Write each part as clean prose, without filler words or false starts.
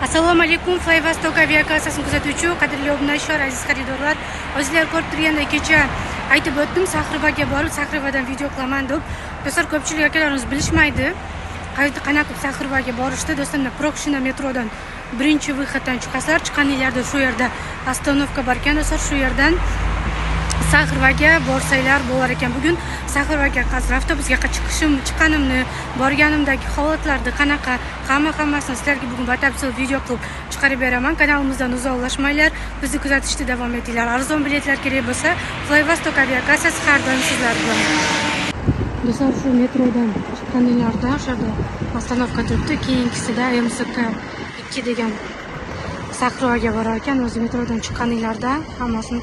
Assalomu alaykum. Flyvastok aviakassasini kuzatuvchi qadrli obunachlar, aziz xaridorlar. O'zingizlar ko'rib turgandek kecha aytib o'tdim, Sahrivaga borib, Sahrivadan video qilaman deb. Do'stlar, ko'pchilik akalarimiz bilishmaydi. Qanaqa Sahrivaga borishdi. Do'stlar, Prokshina metrodan birinchi выходdan chiqasizlar, chiqqaninglarda shu yerda ostanovka bor ekan, do'stlar, shu yerdan Sahrivaga borsanglar bo'lar ekan. Bugun Sahrivaga qazir avtobusga chiqqanimni, borganimdagi holatlarni qanaqa hammasini sizlarga bugun batafsil video qilib chiqarib beraman. Kanalimizdan uzoqlashmanglar, bizni kuzatishda davom etinglar. Arzon biletlar kerak bo'lsa, Flyvastok aviakassasi har doim sizlar bilan. Do'stlar, shu metrodan chiqqaninglarda o'sha ostanovka turibdi, keyingisida MSK 2 degan Sahrivaga borar ekan. O'zi metrodan chiqqaninglarda hammasini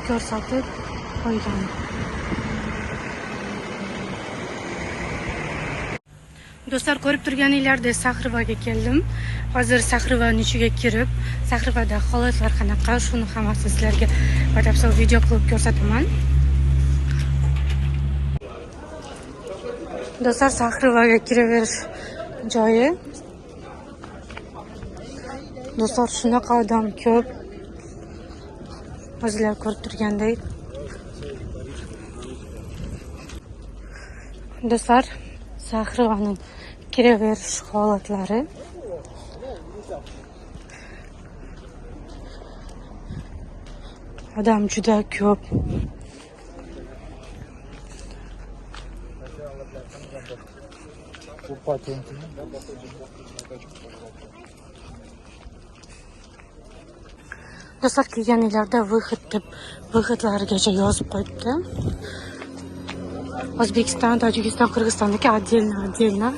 ko'rsatib qo'ygan. Do'stlar, ko'rib turganinglardek Sahrivaga keldim. Hozir Sahrivaning ichiga kirib, Sahrivada holatlar qanaqa, shuni hammasini sizlarga batafsil video qilib ko'rsataman. Do'stlar, Sahrivaga kiraverish joyi. Do'stlar, shunaqa odam ko'p. O'zingizlar ko'rib turgandek. Do'stlar, Sahrivaning kiraverish holatlari. Odam juda ko'p. Do'stlar, kelganinglarda выход deb выходlarigacha yozib qo'yibdi. O'zbekiston, Tojikiston, Qirg'izistondagi отдельно